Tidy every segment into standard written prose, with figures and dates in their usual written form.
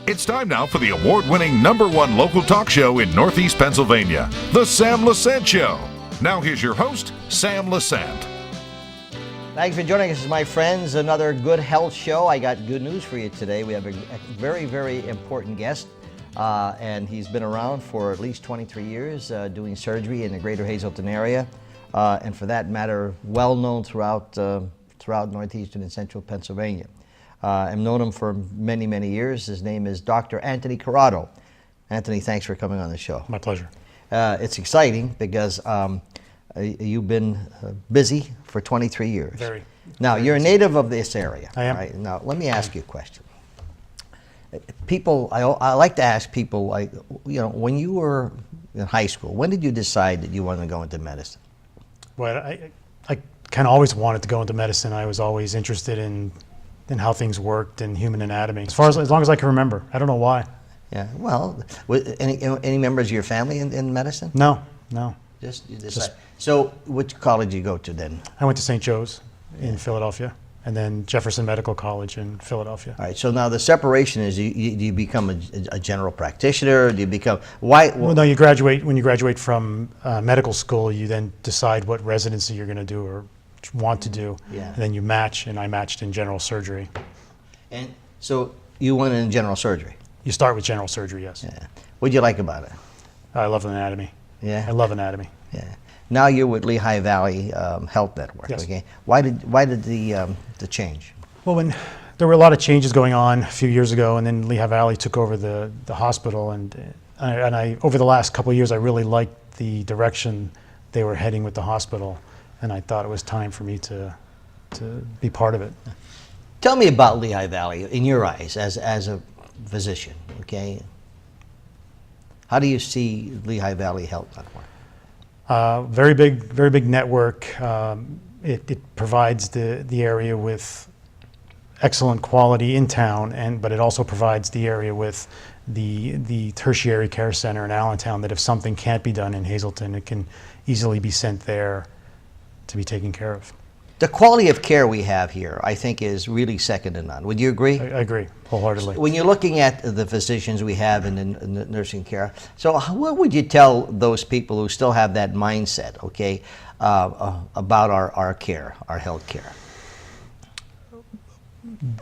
It's time now for the award-winning #1 local talk show in Northeast Pennsylvania, The Sam Lesante Show. Now here's your host, Sam Lesante. Thanks for joining us, my friends. Another good health show. I got good news for you today. We have a very, very important guest, and he's been around for at least 23 years doing surgery in the greater Hazleton area, and for that matter, well known throughout northeastern and central Pennsylvania. I've known him for many, many years. His name is Dr. Anthony Carrato. Anthony, thanks for coming on the show. My pleasure. It's exciting because you've been busy for 23 years. Very. Now, you're a native of this area. I am. Right? Now, let me ask you a question. I like to ask people, like, when you were in high school, when did you decide that you wanted to go into medicine? Well, I kind of always wanted to go into medicine. I was always interested in how things worked in human anatomy, as long as I can remember. I don't know why. Yeah. Well, any members of your family in medicine? No. Just you decide. So, which college did you go to then? I went to St. Joe's in Philadelphia, and then Jefferson Medical College in Philadelphia. All right. So now the separation is: do you become a general practitioner? Do you become why? Well, no. You graduate when you graduate from medical school. You then decide what residency you're going to do or want to do, and then you match. And I matched in general surgery. And so you went in general surgery. You start with general surgery, yes. Yeah. What do you like about it? I love anatomy. Yeah. I love anatomy. Yeah. Now you're with Lehigh Valley Health Network. Yes. Okay. Why did the change? Well, when there were a lot of changes going on a few years ago, and then Lehigh Valley took over the hospital, and I over the last couple of years I really liked the direction they were heading with the hospital, and I thought it was time for me to be part of it. Tell me about Lehigh Valley in your eyes as a physician. Okay. How do you see Lehigh Valley Health Network? Very big network. It provides the area with excellent quality in town, but it also provides the area with the tertiary care center in Allentown, that if something can't be done in Hazleton, it can easily be sent there to be taken care of. The quality of care we have here, I think, is really second to none. Would you agree? I agree wholeheartedly. When you're looking at the physicians we have in the nursing care, so what would you tell those people who still have that mindset, okay, about our care, our health care?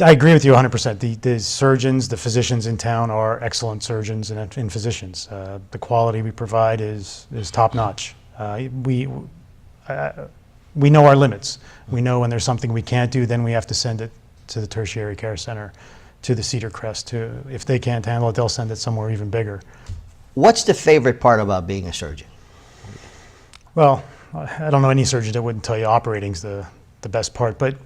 I agree with you 100%. The surgeons, the physicians in town are excellent surgeons and physicians. The quality we provide is top notch. We know our limits. We know when there's something we can't do, then we have to send it to the tertiary care center, to the Cedar Crest. If they can't handle it, they'll send it somewhere even bigger. What's the favorite part about being a surgeon? Well, I don't know any surgeon that wouldn't tell you operating's the best part, but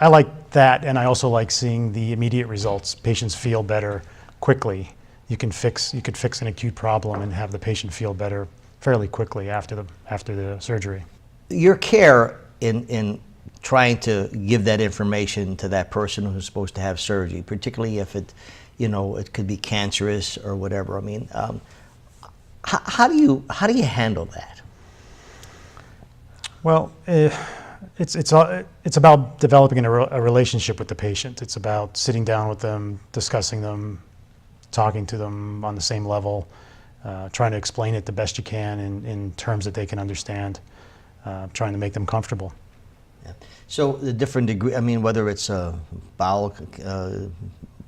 I like that, and I also like seeing the immediate results. Patients feel better quickly. You could fix an acute problem and have the patient feel better fairly quickly after the surgery. Your care in trying to give that information to that person who's supposed to have surgery, particularly if it could be cancerous or whatever. I mean, how do you handle that? Well, it's about developing a relationship with the patient. It's about sitting down with them, discussing them, talking to them on the same level, trying to explain it the best you can in terms that they can understand. Trying to make them comfortable. Yeah. So the different degree, I mean, whether it's bowel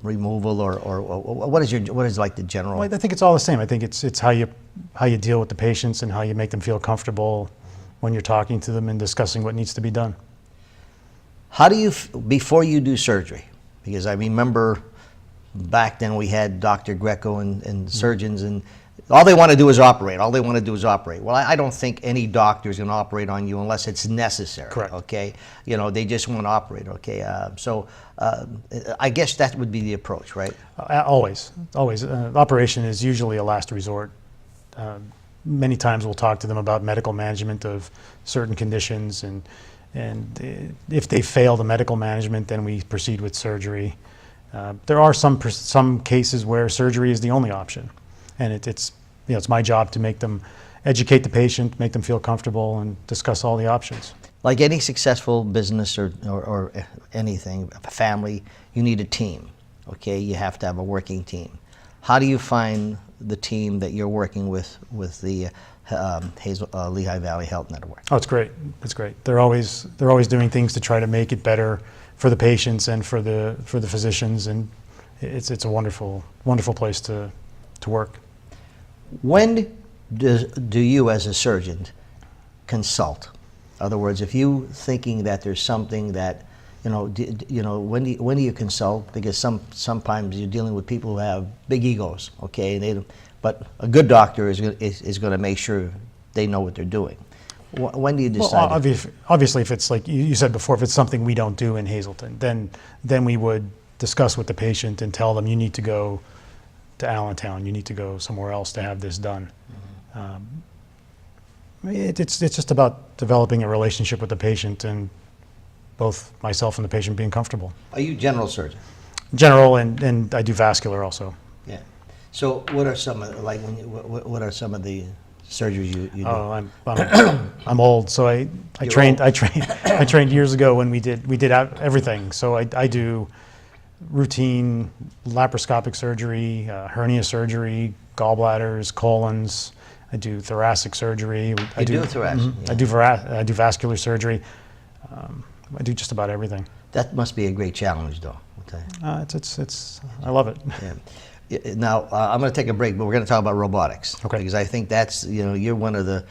removal or what is like the general? Well, I think it's all the same. I think it's how you deal with the patients and how you make them feel comfortable when you're talking to them and discussing what needs to be done. How do you, before you do surgery, because I remember back then we had Dr. Greco and surgeons, and all they want to do is operate. All they want to do is operate. Well, I don't think any doctor is going to operate on you unless it's necessary. Correct. Okay, they just want to operate. Okay, so I guess that would be the approach, right? Always. Operation is usually a last resort. Many times we'll talk to them about medical management of certain conditions, and if they fail the medical management, then we proceed with surgery. There are some cases where surgery is the only option. And it's my job to educate the patient, make them feel comfortable, and discuss all the options. Like any successful business or anything, a family, you need a team. Okay, you have to have a working team. How do you find the team that you're working with the Lehigh Valley Health Network? Oh, it's great. It's great. They're always doing things to try to make it better for the patients and for the physicians, and it's a wonderful place to work. When do you, as a surgeon, consult? In other words, if you thinking that there's something that when do you consult? Because sometimes you're dealing with people who have big egos, okay? But a good doctor is going to make sure they know what they're doing. When do you decide? Well, obviously, if it's like you said before, if it's something we don't do in Hazleton, then we would discuss with the patient and tell them, you need to go to Allentown, you need to go somewhere else to have this done. It's just about developing a relationship with the patient, and both myself and the patient being comfortable. Are you general surgeon? General, and I do vascular also. Yeah. So what are some of what are some of the surgeries you do? Oh, I'm old, so I trained years ago when we did everything. So I do routine laparoscopic surgery, hernia surgery, gallbladders, colons. I do thoracic surgery. I do thoracic. Yeah. I do vascular surgery. I do just about everything. That must be a great challenge, though. Okay. I love it. Yeah. Now I'm going to take a break, but we're going to talk about robotics. Okay. Because I think that's you're one of the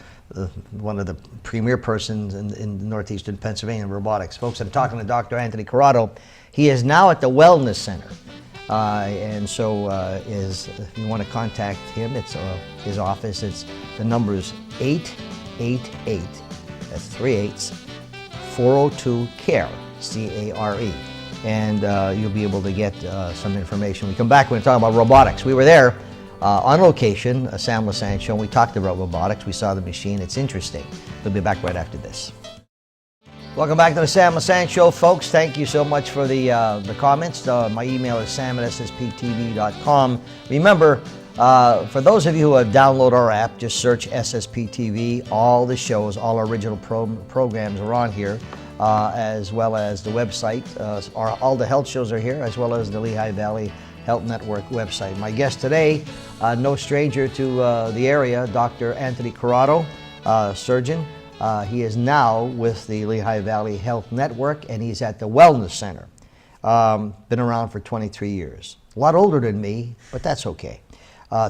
premier persons in northeastern Pennsylvania in robotics, folks. I'm talking to Dr. Anthony Carrato. He is now at the Wellness Center, and so if you want to contact him, it's his office. The number is 888. That's 3/8. 402-CARE, C-A-R-E, and you'll be able to get some information. We come back, we're going to talk about robotics. We were there on location, a Sam Lesante show, and we talked about robotics. We saw the machine. It's interesting. We'll be back right after this. Welcome back to the Sam Lesante Show, folks. Thank you so much for the comments. My email is sam@ssptv.com. Remember, for those of you who have downloaded our app, just search SSP TV. All the shows, all original programs are on here, as well as the website. All the health shows are here, as well as the Lehigh Valley Health Network website. My guest today, no stranger to the area, Dr. Anthony Carrato, surgeon. He is now with the Lehigh Valley Health Network, and he's at the Wellness Center. Been around for 23 years. A lot older than me, but that's okay.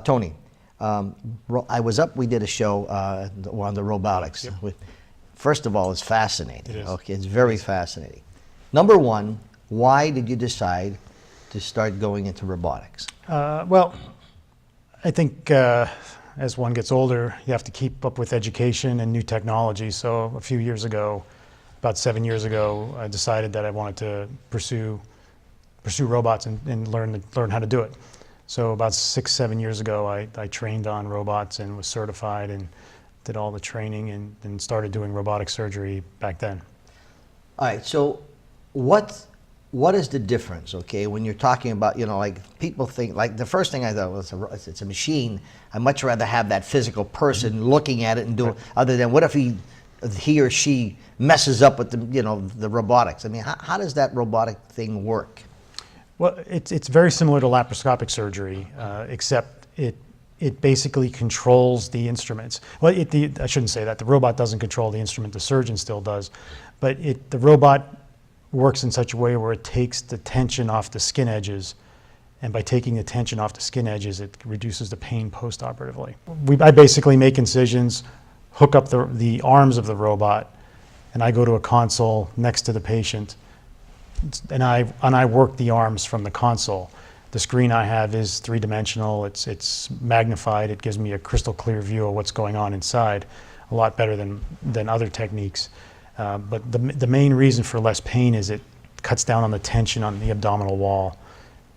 Tony, I was up, we did a show on the robotics. Yep. First of all, it's fascinating. It is. Okay, it's very fascinating. Number one, why did you decide to start going into robotics? Well, I think as one gets older, you have to keep up with education and new technology. So a few years ago, about 7 years ago, I decided that I wanted to pursue robots and learn how to do it. So about 6-7 years ago, I trained on robots and was certified and did all the training and started doing robotic surgery back then. All right, so what is the difference, okay, when you're talking about, like people think, like the first thing I thought was it's a machine. I'd much rather have that physical person looking at it and doing, other than what if he or she messes up with the robotics? I mean, how does that robotic thing work? Well, it's very similar to laparoscopic surgery, except it basically controls the instruments. Well, I shouldn't say that. The robot doesn't control the instrument. The surgeon still does. But the robot works in such a way where it takes the tension off the skin edges. And by taking the tension off the skin edges, it reduces the pain post-operatively. I basically make incisions, hook up the arms of the robot, and I go to a console next to the patient. And I work the arms from the console. The screen I have is three-dimensional. It's magnified. It gives me a crystal clear view of what's going on inside, a lot better than other techniques. But the main reason for less pain is it cuts down on the tension on the abdominal wall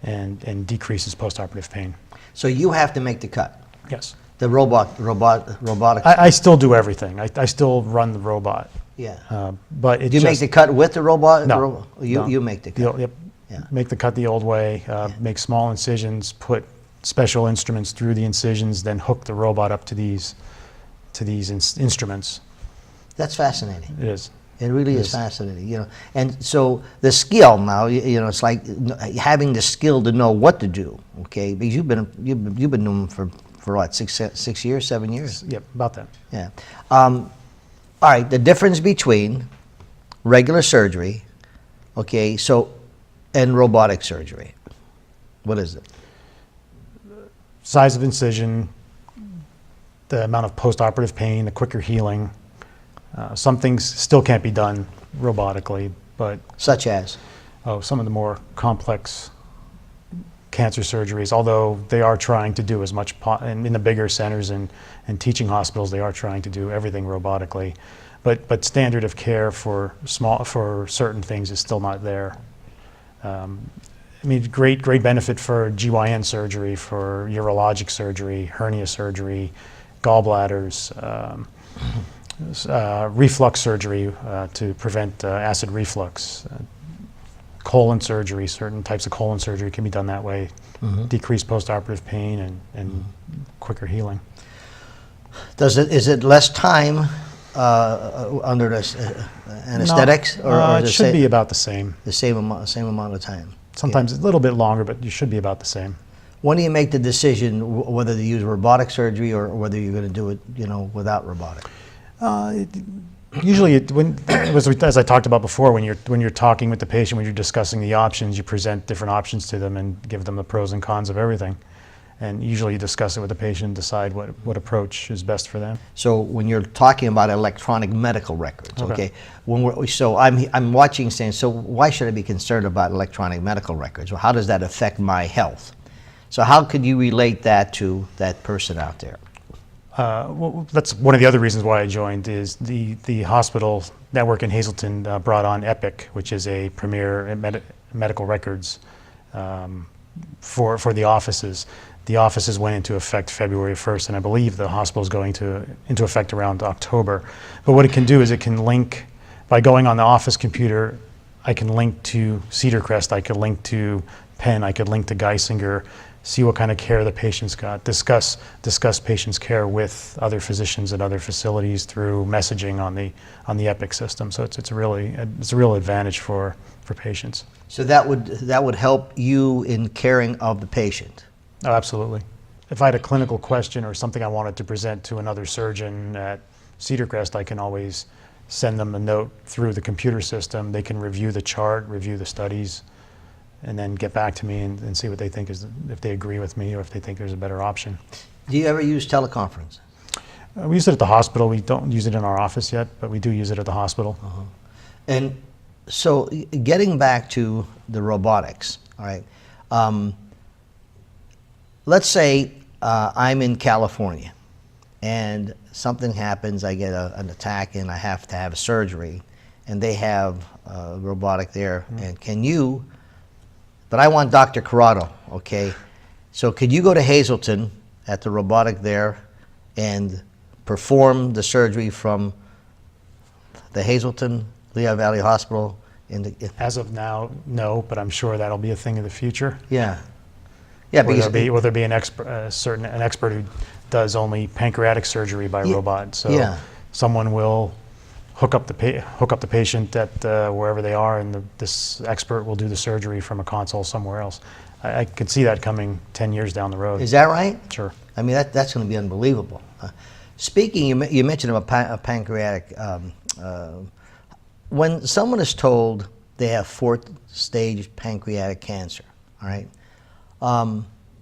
and decreases postoperative pain. So you have to make the cut. Yes. The robotics. I still do everything. I still run the robot. Yeah. But do you make the cut with the robot? No. You make the cut. Yep. Yeah. Make the cut the old way. Make small incisions. Put special instruments through the incisions. Then hook the robot up to these instruments. That's fascinating. It is. It really is fascinating, you know. And so the skill now, you know, it's like having the skill to know what to do, okay? Because you've been doing them for what, 6 years, 7 years? Yep, about that. Yeah. All right. The difference between regular surgery, okay, so and robotic surgery, what is it? Size of incision, the amount of post-operative pain, the quicker healing. Some things still can't be done robotically, but Such as? some of the more complex cancer surgeries, although they are trying to do as much, in the bigger centers and teaching hospitals, they are trying to do everything robotically. But standard of care for certain things is still not there. I mean, great benefit for GYN surgery, for urologic surgery, hernia surgery, gallbladders, reflux surgery to prevent acid reflux, colon surgery. Certain types of colon surgery can be done that way, decrease postoperative pain and quicker healing. Is it less time under the anesthetics, No, or it should be about the same. the same amount of time? Sometimes a little bit longer, but you should be about the same. When do you make the decision whether to use robotic surgery or whether you're going to do it, you know, without robotic? Usually, as I talked about before, when you're talking with the patient, when you're discussing the options, you present different options to them and give them the pros and cons of everything. And usually, you discuss it with the patient and decide what approach is best for them. So when you're talking about electronic medical records, okay, so I'm watching saying, so why should I be concerned about electronic medical records? Well, how does that affect my health? So how could you relate that to that person out there? Well, that's one of the other reasons why I joined. Is the hospital network in Hazleton brought on Epic, which is a premier medical records for the offices. The offices went into effect February 1st, and I believe the hospital is going into effect around October. But what it can do is it can link, by going on the office computer, I can link to Cedar Crest, I could link to Penn, I could link to Geisinger, see what kind of care the patient's got, discuss patient's care with other physicians at other facilities through messaging on the Epic system. So it's a real advantage for patients. So that would help you in caring of the patient. Oh, absolutely. If I had a clinical question or something I wanted to present to another surgeon at Cedar Crest, I can always send them a note through the computer system. They can review the chart, review the studies, and then get back to me and see what they think if they agree with me or if they think there's a better option. Do you ever use teleconference? We use it at the hospital. We don't use it in our office yet, but we do use it at the hospital. And so getting back to the robotics, all right, let's say I'm in California and something happens, I get an attack and I have to have surgery, and they have robotic there. And can you, but I want Dr. Carrato, okay? So could you go to Hazleton at the robotic there and perform the surgery from the Hazleton Lehigh Valley Hospital? As of now, no, but I'm sure that'll be a thing of the future. Yeah. Yeah, because Will there be an expert who does only pancreatic surgery by robot? So someone will hook up the patient at wherever they are, and this expert will do the surgery from a console somewhere else. I could see that coming 10 years down the road. Is that right? Sure. I mean, that's going to be unbelievable. Speaking, you mentioned a pancreatic. When someone is told they have 4th stage pancreatic cancer, all right,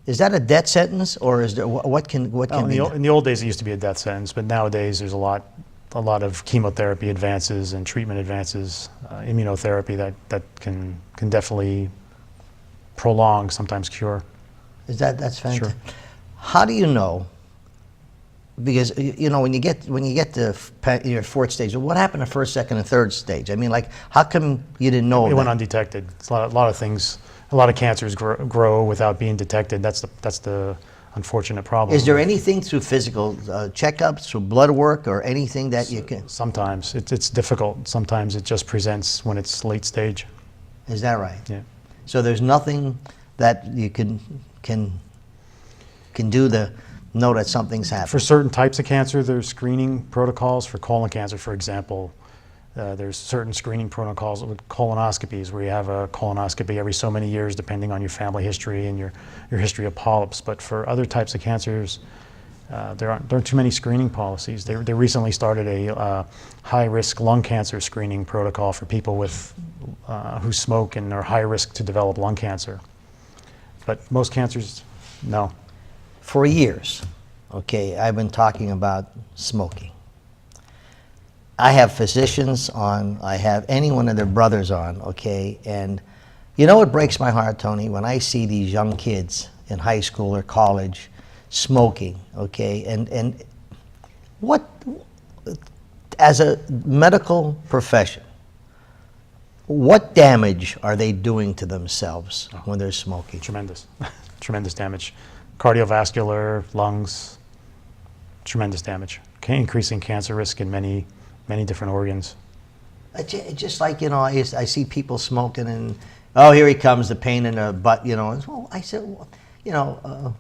is that a death sentence, or is there what can be done? In the old days, it used to be a death sentence, but nowadays there's a lot of chemotherapy advances and treatment advances, immunotherapy that can definitely prolong, sometimes cure. That's fantastic. Sure. How do you know? Because you know when you get to your 4th stage, what happened to 1st, 2nd, and 3rd stage? I mean, like, how come you didn't know? It went undetected. It's a lot of things. A lot of cancers grow without being detected. That's the unfortunate problem. Is there anything through physical checkups, through blood work, or anything that you can? Sometimes it's difficult. Sometimes it just presents when it's late stage. Is that right? Yeah. So there's nothing that you can do to know that something's happening. For certain types of cancer, there's screening protocols. For colon cancer, for example, There's certain screening protocols with colonoscopies where you have a colonoscopy every so many years depending on your family history and your history of polyps. But for other types of cancers, there aren't too many screening policies. They recently started a high-risk lung cancer screening protocol for people who smoke and are high risk to develop lung cancer. But most cancers, no. For years, okay, I've been talking about smoking. I have physicians on, I have any one of their brothers on, okay, and you know what breaks my heart, Tony, when I see these young kids in high school or college smoking, okay, and what, as a medical profession, what damage are they doing to themselves when they're smoking? Tremendous, tremendous damage. Cardiovascular, lungs, tremendous damage. Increasing cancer risk in many different organs. It's just like, you know, I see people smoking and, oh, here he comes, the pain in the butt, you know. And, well, I said, well, you know,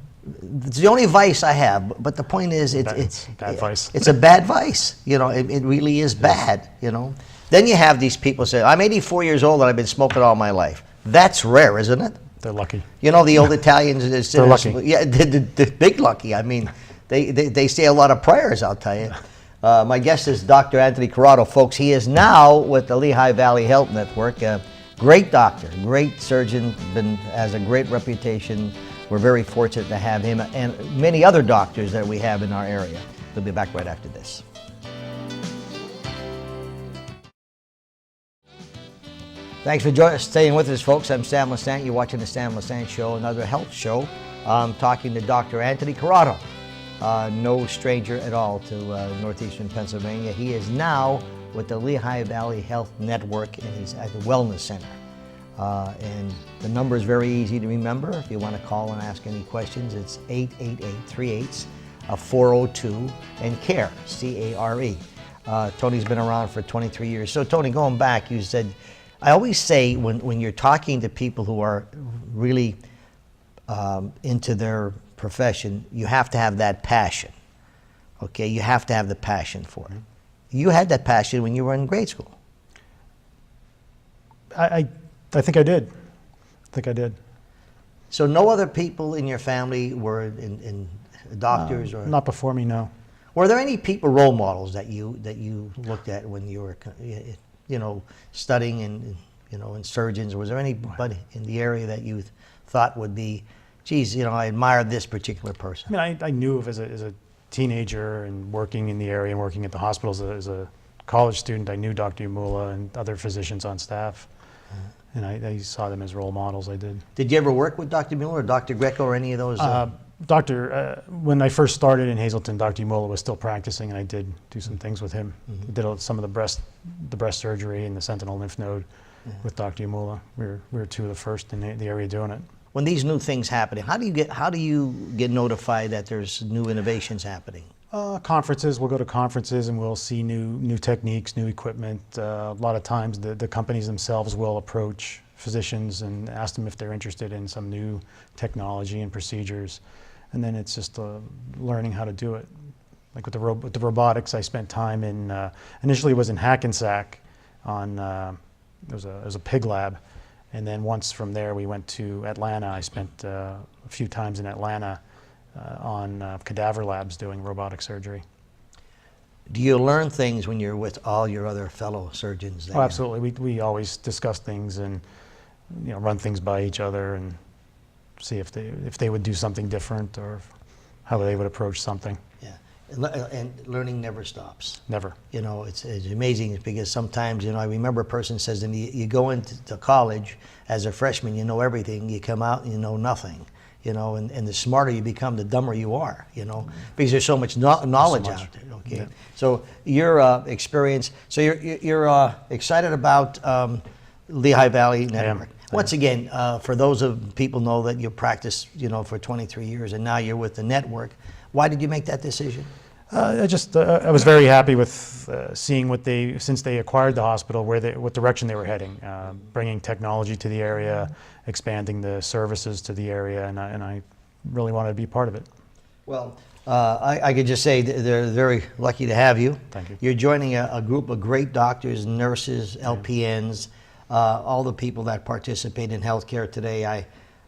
it's the only vice I have, but the point is, it's bad vice. It's a bad vice, you know, it really is bad, you know. Then you have these people say, I'm 84 years old and I've been smoking all my life. That's rare, isn't it? They're lucky. You know, the old Italians, they're lucky. Yeah, they're big lucky. I mean, they say a lot of prayers, I'll tell you. My guest is Dr. Anthony Carrato, folks. He is now with the Lehigh Valley Health Network. Great doctor, great surgeon, has a great reputation. We're very fortunate to have him and many other doctors that we have in our area. We'll be back right after this. Thanks for staying with us, folks. I'm Sam Lesante. You're watching the Sam Lesante Show, another health show. I'm talking to Dr. Anthony Carrato. No stranger at all to northeastern Pennsylvania. He is now with the Lehigh Valley Health Network, and he's at the Wellness Center. And the number is very easy to remember. If you want to call and ask any questions, it's 888-38-402 and CARE, C-A-R-E. Tony's been around for 23 years. So Tony, going back, you said, I always say when you're talking to people who are really into their profession, you have to have that passion. Okay, you have to have the passion for it. You had that passion when you were in grade school. I think I did. So no other people in your family were in doctors or not before me, no. Were there any people, role models that you looked at when you were, you know, studying and, you know, in surgeons? Was there anybody in the area that you thought would be, geez, you know, I admire this particular person? I mean, I knew of as a teenager and working in the area and working at the hospitals as a college student, I knew Dr. Umula and other physicians on staff. And I saw them as role models, I did. Did you ever work with Dr. Mueller or Dr. Greco or any of those? When I first started in Hazleton, Dr. Umula was still practicing, and I did do some things with him. Mm-hmm. We did some of the breast surgery and the sentinel lymph node with Dr. Umula. We were two of the first in the area doing it. When these new things happen, how do you get notified that there's new innovations happening? Conferences. We'll go to conferences and we'll see new techniques, new equipment. A lot of times the companies themselves will approach physicians and ask them if they're interested in some new technology and procedures. And then it's just learning how to do it. Like with the robotics, I spent time in, initially it was in Hackensack on, it was a pig lab. And then once from there we went to Atlanta. I spent a few times in Atlanta on cadaver labs doing robotic surgery. Do you learn things when you're with all your other fellow surgeons? Oh, absolutely. We always discuss things and, you know, run things by each other and see if they would do something different or how they would approach something. Yeah, and learning never stops. Never. You know, it's amazing because sometimes, you know, I remember a person says to me, you go into college as a freshman, you know everything. You come out and you know nothing. You know, and the smarter you become, the dumber you are, you know, because there's so much knowledge out there, okay? Yeah. So your experience, so you're excited about Lehigh Valley Network. Once again, for those of people know that you practiced, you know, for 23 years and now you're with the network. Why did you make that decision? I was very happy with seeing since they acquired the hospital, what direction they were heading, bringing technology to the area, expanding the services to the area, and I really wanted to be part of it. Well, I could just say they're very lucky to have you. Thank you. You're joining a group of great doctors, nurses, LPNs, all the people that participate in healthcare today.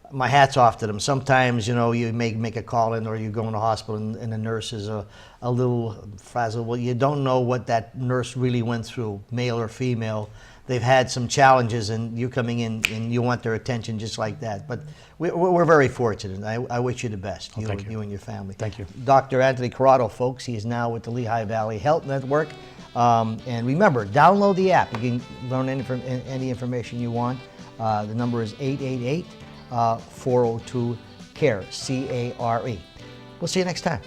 My hat's off to them. Sometimes, you make a call in, or you go in the hospital and the nurse is a little frazzled. Well, you don't know what that nurse really went through, male or female. They've had some challenges, and you're coming in and you want their attention just like that. But we're very fortunate. I wish you the best, you and your family. Thank you. Dr. Anthony Carrato, folks, he is now with the Lehigh Valley Health Network. And remember, download the app. You can learn any information you want. The number is 888-402-CARE, C-A-R-E. We'll see you next time.